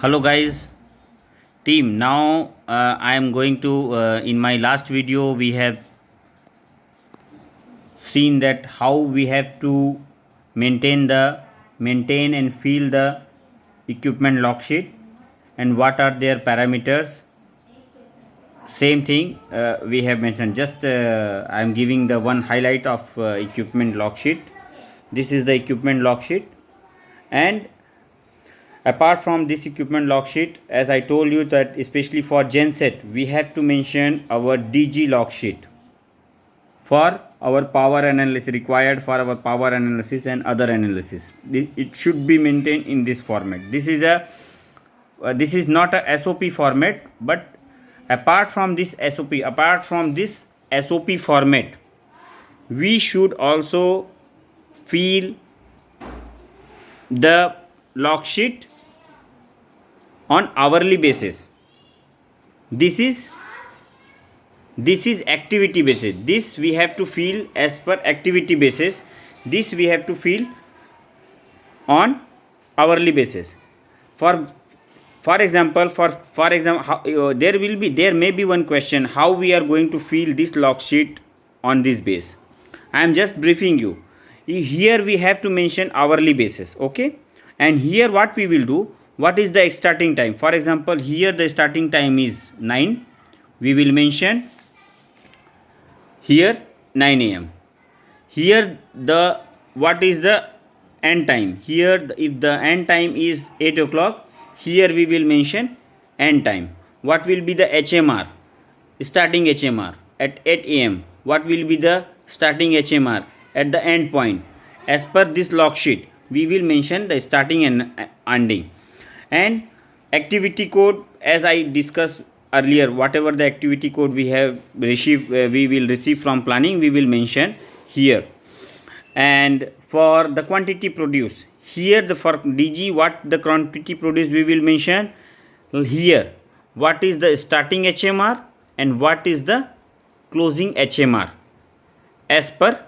Hello guys, team. Now I am going to in my last video we have seen that how we have to maintain and fill the equipment log sheet and what are their parameters. Same thing we have mentioned. Just I am giving the one highlight of equipment log sheet. This is the equipment log sheet, and apart from this equipment log sheet, as I told you that especially for genset we have to mention our DG log sheet for our power analysis, required for our power analysis and other analysis. It should be maintained in this format. This is not a SOP format, but apart from this SOP format, we should also fill the log sheet on hourly basis. This is activity basis. This we have to fill as per activity basis. This we have to fill on hourly basis. For example, there may be one question, how we are going to fill this log sheet on this base. I am just briefing you. Here we have to mention hourly basis, okay? And here what we will do, what is the starting time? For example, here the starting time is 9. We will mention here 9 a.m. Here the what is the end time? Here if the end time is 8 o'clock, here we will mention end time. What will be the HMR? Starting HMR at 8 a.m. What will be the starting HMR at the end point? As per this log sheet, we will mention the starting and ending. And activity code, as I discussed earlier, whatever the activity code we have received, we will receive from planning, we will mention here. And for the quantity produced, here for DG, what the quantity produced we will mention here. What is the starting HMR and what is the closing HMR as per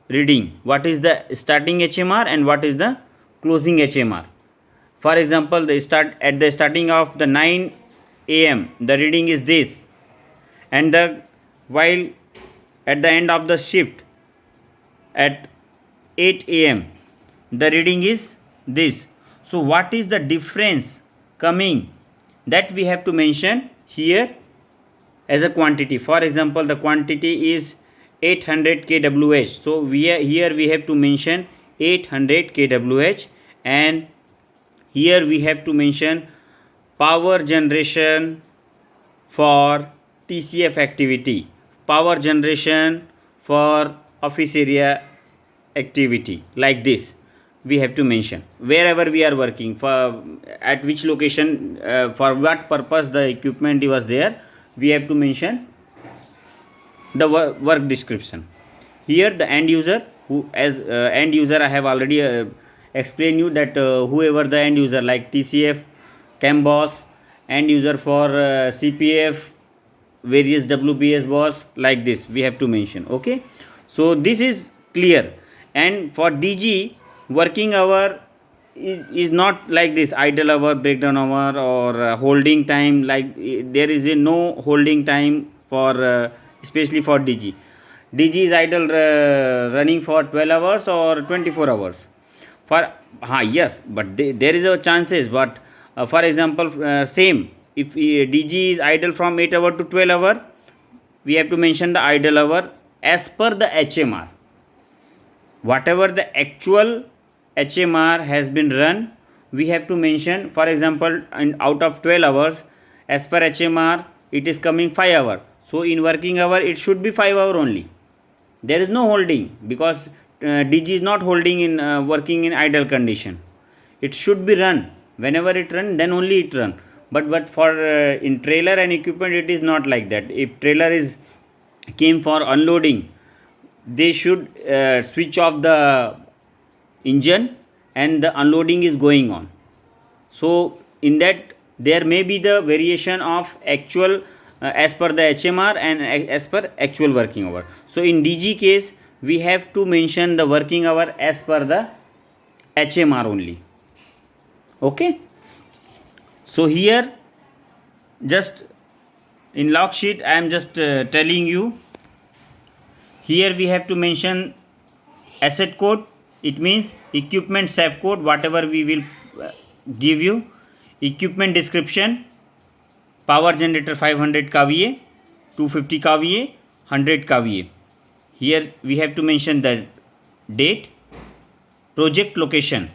reading? What is the starting HMR and what is the closing HMR? For example, at the starting of the 9 a.m. the reading is this, and while at the end of the shift at 8 a.m. the reading is this. So what is the difference coming, that we have to mention here as a quantity. For example, the quantity is 800 kWh. So here we have to mention 800 kWh, and here we have to mention power generation for TCF activity, power generation for office area activity, like this we have to mention. Wherever we are working, for at which location, for what purpose the equipment was there, we have to mention the work description. Here the end user, who as end user I have already explained you that whoever the end user, like TCF, CAMBOSS, end user for CPF, various WBS boss, like this we have to mention, okay? So this is clear. And for DG, working hour is not like this, idle hour, breakdown hour, or holding time. Like there is no holding time for especially for DG. DG is idle running for 12 hours or 24 hours. For yes, but there is a chances. But for example, same, if DG is idle from 8 hour to 12 hour, we have to mention the idle hour as per the HMR. Whatever the actual HMR has been run, we have to mention. For example, out of 12 hours, as per HMR it is coming 5 hour. So in working hour it should be 5 hour only. There is no holding, because DG is not holding in working in idle condition. It should be run. Whenever it run, then only it run. But for in trailer and equipment, it is not like that. If trailer is came for unloading, they should switch off the engine and the unloading is going on. So in that there may be the variation of actual as per the HMR and as per actual working hour. So in DG case, we have to mention the working hour as per the HMR only, okay? So here just in log sheet I am just telling you, here we have to mention asset code, it means equipment save code, whatever we will give you. Equipment description, power generator 500 kVA, 250 kVA, 100 kVA. Here we have to mention the date, project location,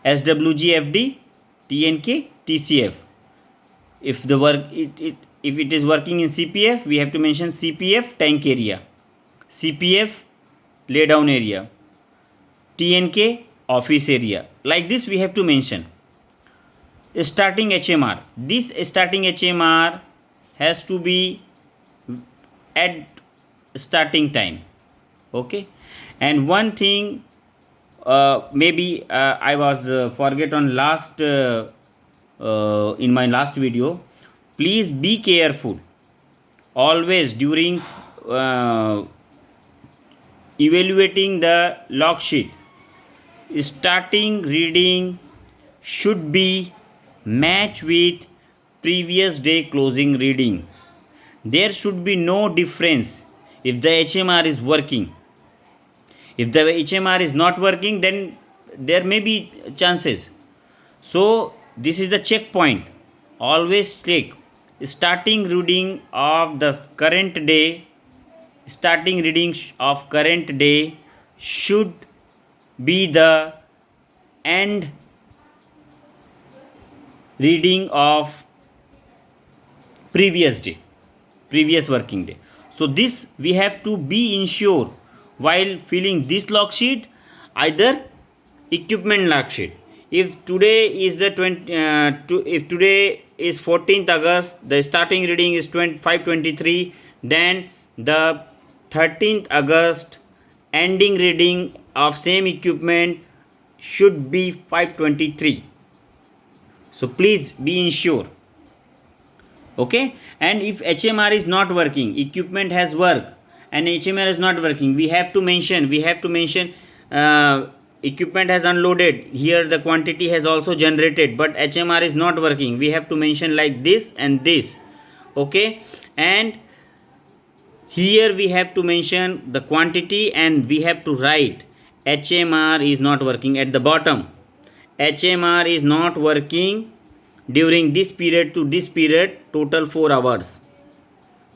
SWGFD, TNK, TCF. If the work if it is working in CPF, we have to mention CPF tank area, CPF laydown area, TNK office area. Like this we have to mention. Starting HMR, this starting HMR has to be at starting time. Okay, and one thing maybe I was forget on last in my last video. Please be careful always during evaluating the log sheet. Starting reading should be match with previous day closing reading. There should be no difference if the HMR is working. If the HMR is not working, then there may be chances. So this is the checkpoint. Always check starting reading of the current day. Starting reading of current day should be the end reading of previous day, previous working day. So this we have to be ensure while filling this log sheet, either equipment log sheet. If today is the if today is 14th August, the starting reading is 523, then the 13th August ending reading of same equipment should be 523. So please be ensure. Okay, and if HMR is not working, equipment has worked and HMR is not working, we have to mention equipment has unloaded, here the quantity has also generated, but HMR is not working. We have to mention like this and this. Okay, and here we have to mention the quantity and we have to write HMR is not working at the bottom. HMR is not working during this period to this period, total 4 hours,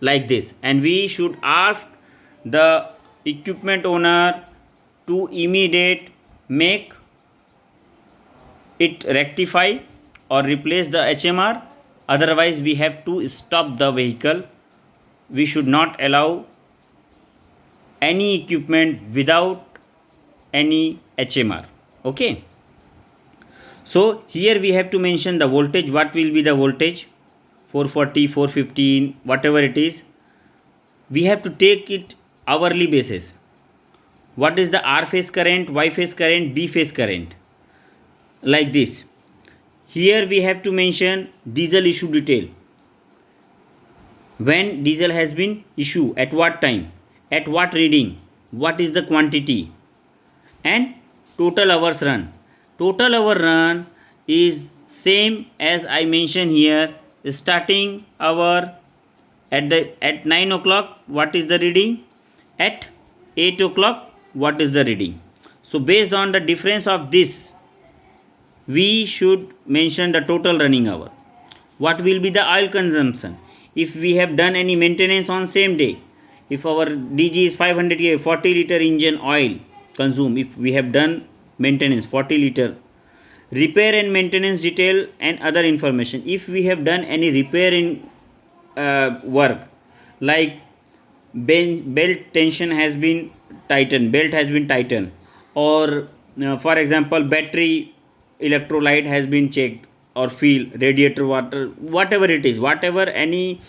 like this. And we should ask the equipment owner to immediate make it rectify or replace the HMR, otherwise we have to stop the vehicle. We should not allow any equipment without any HMR. Okay, so here we have to mention the voltage, what will be the voltage, 440, 415, whatever it is. We have to take it hourly basis. What is the R phase current, Y phase current, B phase current, like this. Here we have to mention diesel issue detail. When diesel has been issued, at what time, at what reading, what is the quantity, and total hours run. Total hour run is same as I mentioned here. Starting hour at 9 o'clock, what is the reading, at 8 o'clock, what is the reading. So based on the difference of this, we should mention the total running hour. What will be the oil consumption, if we have done any maintenance on same day, if our DG is 500 kg, 40 liter engine oil consume, if we have done maintenance 40 liter. Repair and maintenance detail and other information, if we have done any repair in work, like belt tension has been tightened, belt has been tightened, or for example battery electrolyte has been checked or feel, radiator water, whatever it is, whatever any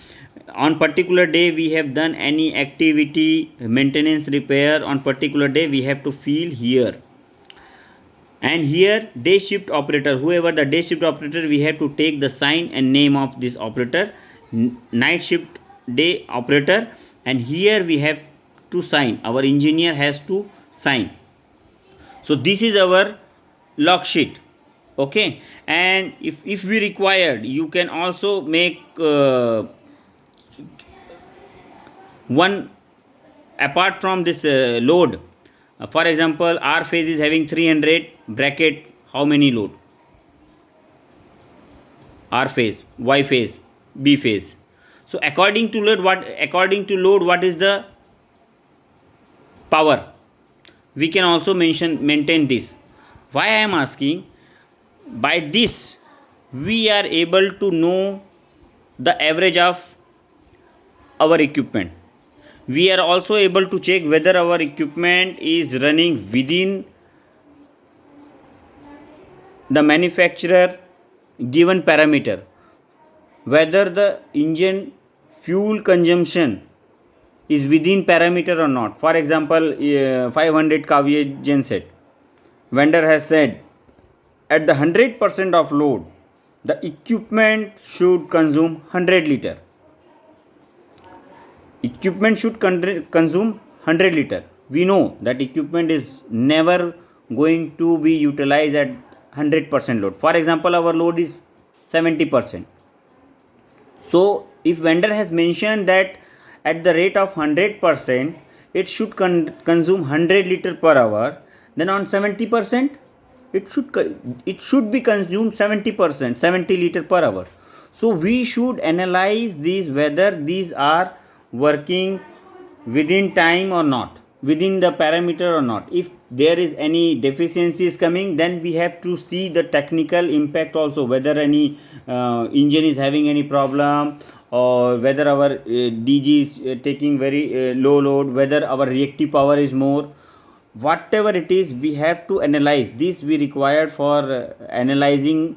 on particular day we have done any activity, maintenance, repair on particular day, we have to fill here. And here day shift operator, whoever the day shift operator, we have to take the sign and name of this operator. Night shift day operator, and here we have to sign, our engineer has to sign. So this is our log sheet. Okay, and if we required, you can also make one apart from this load. For example, R phase is having 300 bracket how many load, R phase, Y phase, B phase. So according to load what is the power, we can also maintain this. Why I am asking, by this we are able to know the average of our equipment. We are also able to check whether our equipment is running within the manufacturer given parameter, whether the engine fuel consumption is within parameter or not. For example, 500 kVA genset, vendor has said at the 100% of load the equipment should consume 100 liter. Equipment should consume 100 liter. We know that equipment is never going to be utilized at 100% load. For example, our load is 70%. So if vendor has mentioned that at the rate of 100% it should consume 100 liter per hour, then on 70% it should be consumed 70%, 70 liter per hour. So we should analyze these whether these are working within time or not, within the parameter or not. If there is any deficiency is coming, then we have to see the technical impact also, whether any engine is having any problem, or whether our DG is taking very low load, whether our reactive power is more. Whatever it is, we have to analyze this. We required for analyzing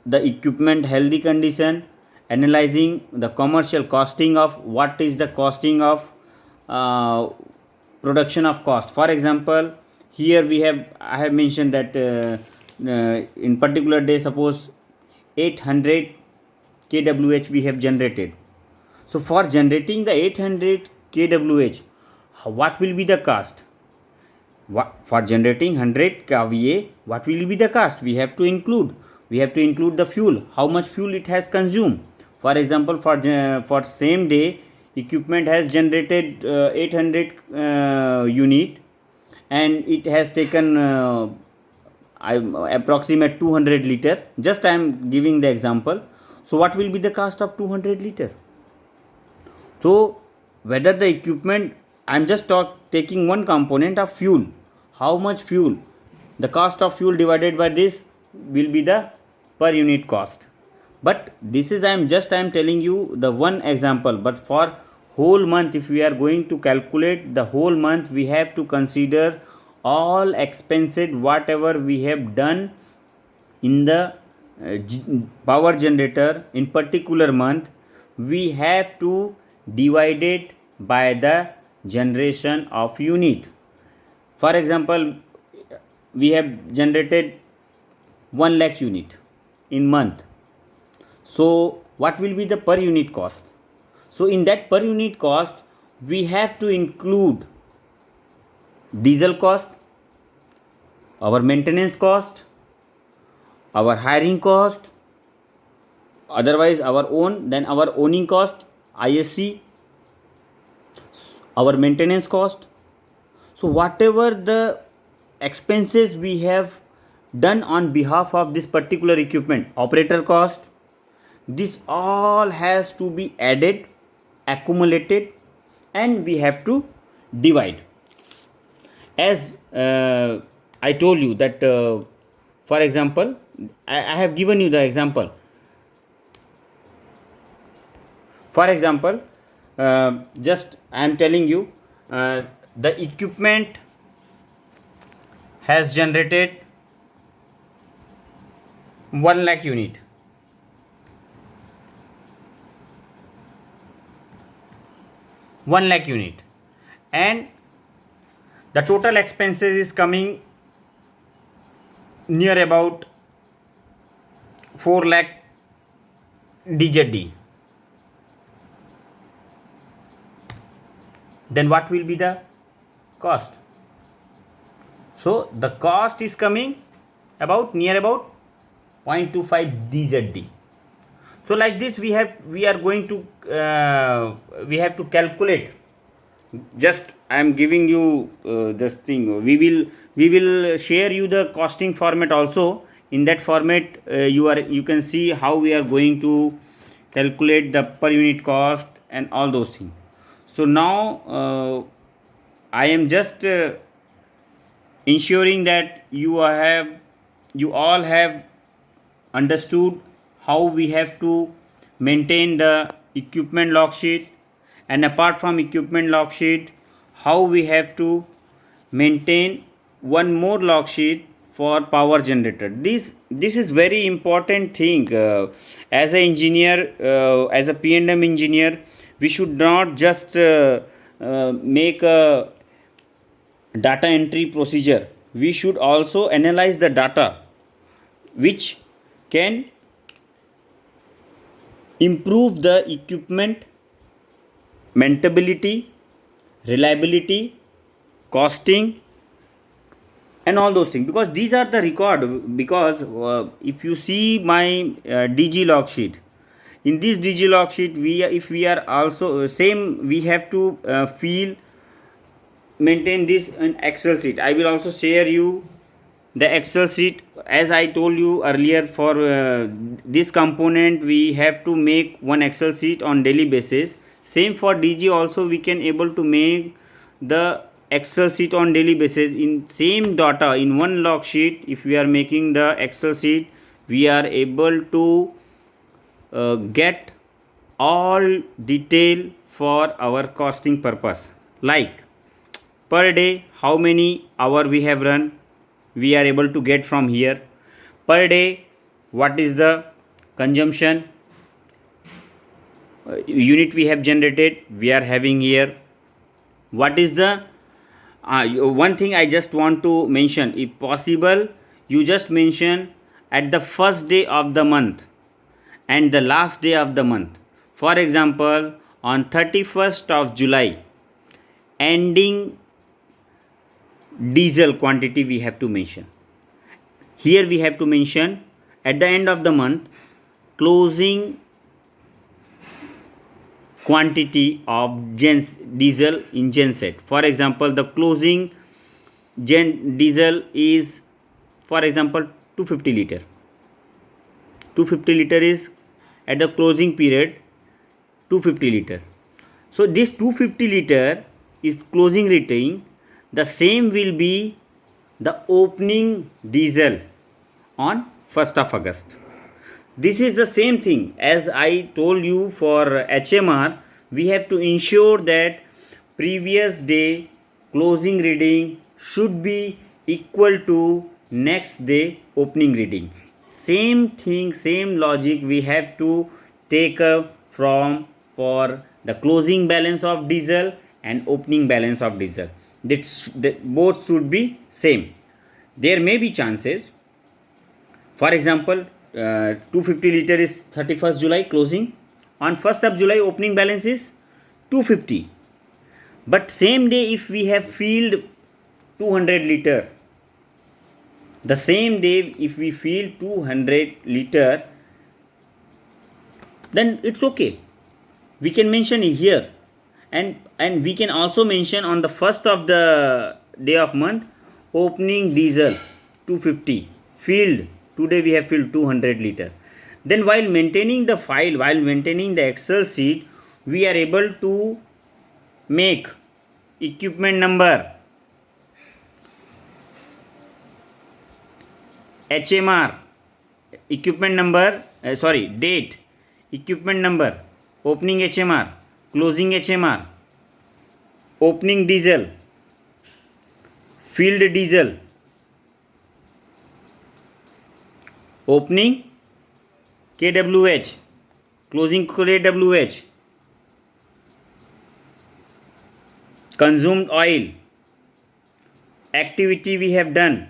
the equipment healthy condition, analyzing the commercial costing of what is the costing of production of cost. For example, here I have mentioned that in particular day, suppose 800 kWh we have generated. So for generating the 800 kWh, what will be the cost? For generating 100 kVA, what will be the cost? We have to include the fuel, how much fuel it has consumed. For example, for same day equipment has generated 800 unit, and it has taken approximate 200 liter. Just I am giving the example. So what will be the cost of 200 liter? So whether the equipment, I am just taking one component of fuel. How much fuel? The cost of fuel divided by this will be the per unit cost. But this is I am telling you the one example. But for whole month, if we are going to calculate the whole month, we have to consider all expenses whatever we have done in the power generator in particular month. We have to divide it by the generation of unit. For example, we have generated 1 lakh unit in month. So what will be the per unit cost? So in that per unit cost, we have to include diesel cost, our maintenance cost, our hiring cost, otherwise our own, then our owning cost, ISC, our maintenance cost. So whatever the expenses we have done on behalf of this particular equipment, operator cost, this all has to be added, accumulated, and we have to divide. As I told you that for example, I have given you the example. For example, just I am telling you the equipment has generated 1 lakh unit. And the total expenses is coming near about 4 lakh DZD. Then what will be the cost? So the cost is coming about near about 0.25 DZD. So like this we are going to we have to calculate. Just I am giving you this thing. We will share you the costing format also. In that format you can see how we are going to calculate the per unit cost and all those things. So now I am just ensuring that you all have understood how we have to maintain the equipment log sheet, and apart from equipment log sheet, how we have to maintain one more log sheet for power generator. This is very important thing. As an engineer, as a P&M engineer, we should not just make a data entry procedure. We should also analyze the data which can improve the equipment maintainability, reliability, costing, and all those things, because these are the record. Because if you see my DG log sheet, in this DG log sheet, if we are also same, we have to maintain this in Excel sheet. I will also share you the Excel sheet. As I told you earlier, for this component we have to make one Excel sheet on daily basis. Same for DG also, we can able to make the Excel sheet on daily basis in same data in one log sheet. If we are making the Excel sheet, we are able to get all detail for our costing purpose, like per day how many hour we have run, we are able to get from here. Per day what is the consumption unit we have generated, we are having here. What is the one thing I just want to mention, if possible you just mention at the first day of the month and the last day of the month. For example, on 31st of July, ending diesel quantity we have to mention. Here we have to mention at the end of the month closing quantity of diesel in genset. For example, the closing diesel is, for example, 250 liter. 250 liter is at the closing period 250 liter. So this 250 liter is closing rating. The same will be the opening diesel on 1st of August. This is the same thing as I told you for HMR. We have to ensure that previous day closing reading should be equal to next day opening reading. Same thing, same logic we have to take up from for the closing balance of diesel and opening balance of diesel. Both should be same. There may be chances, for example, 250 liter is 31st July closing, on 1st of July opening balance is 250, but same day if we have filled 200 liter, the same day if we fill 200 liter, then it's okay, we can mention it here. And we can also mention on the first of the day of month, opening diesel 250 filled, today we have filled 200 liter. Then while maintaining the file, while maintaining the Excel sheet, we are able to make equipment number, HMR, equipment number, date, equipment number, opening HMR, closing HMR, opening diesel, filled diesel, opening kWh, closing kWh, consumed oil, activity we have done.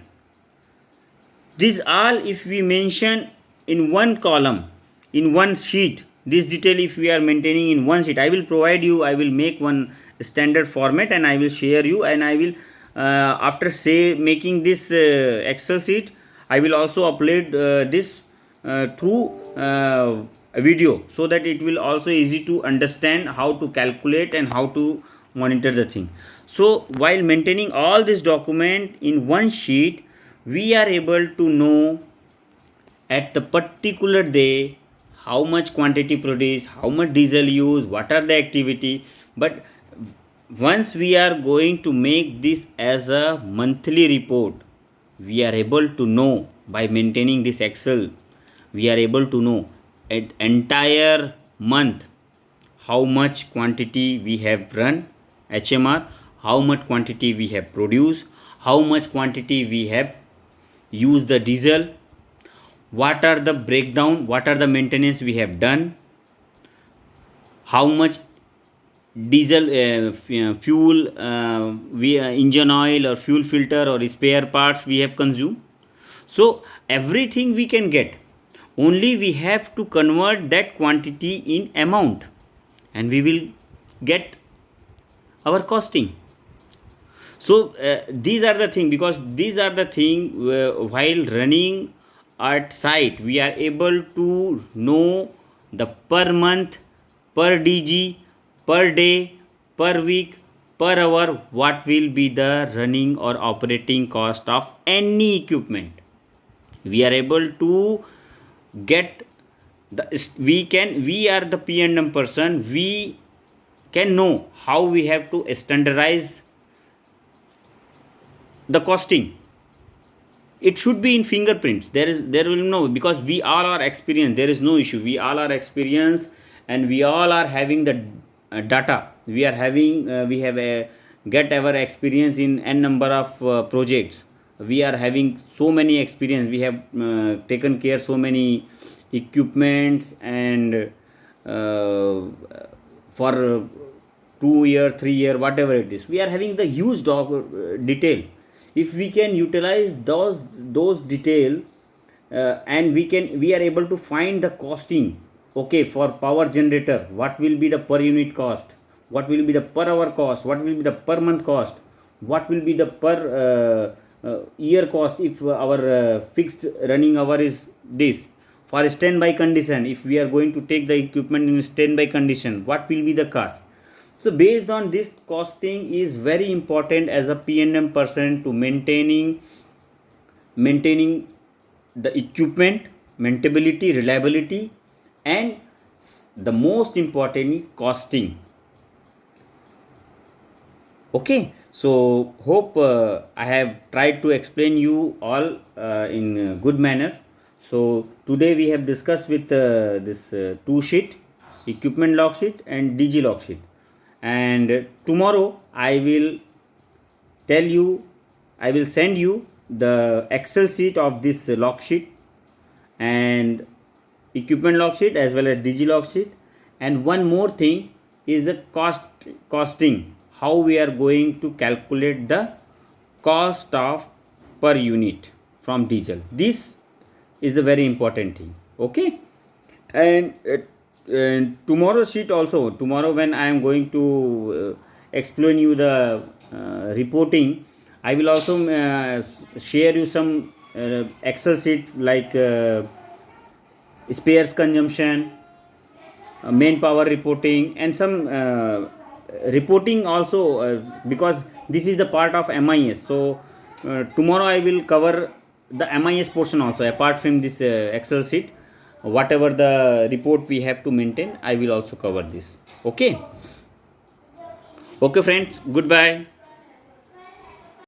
These all if we mention in one column, in one sheet, this detail if we are maintaining in one sheet, I will provide you, I will make one standard format and I will share you, and I will after making this Excel sheet, I will also upload this through a video, so that it will also easy to understand how to calculate and how to monitor the thing. So while maintaining all this document in one sheet, we are able to know at the particular day how much quantity produced, how much diesel used, what are the activity. But once we are going to make this as a monthly report, we are able to know by maintaining this Excel, we are able to know at entire month how much quantity we have run HMR, how much quantity we have produced, how much quantity we have used the diesel, what are the breakdown, what are the maintenance we have done, how much diesel fuel engine oil or fuel filter or spare parts we have consumed. So everything we can get, only we have to convert that quantity in amount, and we will get our costing. So these are the thing, because these are the thing while running at site we are able to know the per month, per DG, per day, per week, per hour what will be the running or operating cost of any equipment. We are able to get the, we are the P&M person, we can know how we have to standardize the costing. It should be in fingerprints. There will no, because we all are experienced, there is no issue, we all are experienced, and we all are having the data, we are having we have a get our experience in n number of projects, we are having so many experience, we have taken care so many equipments, and for 2 year 3 year whatever it is, we are having the huge detail. If we can utilize those detail, and we are able to find the costing. Okay, for power generator what will be the per unit cost, what will be the per hour cost, what will be the per month cost, what will be the per year cost, if our fixed running hour is this. For standby condition, if we are going to take the equipment in standby condition, what will be the cost. So based on this, costing is very important as a P&M person to maintaining the equipment, maintainability, reliability, and the most importantly costing. Okay, so hope I have tried to explain you all in a good manner. So today we have discussed with this two sheet, equipment log sheet and DG log sheet, and tomorrow I will send you the Excel sheet of this log sheet and equipment log sheet as well as DG log sheet. And one more thing is the costing, how we are going to calculate the cost of per unit from diesel. This is the very important thing. Okay, and tomorrow sheet also, tomorrow when I am going to explain you the reporting, I will also share you some Excel sheet like spares consumption, main power reporting, and some reporting also, because this is the part of MIS. So tomorrow I will cover the MIS portion also, apart from this Excel sheet. Whatever the report we have to maintain, I will also cover this. Okay, okay friends, goodbye.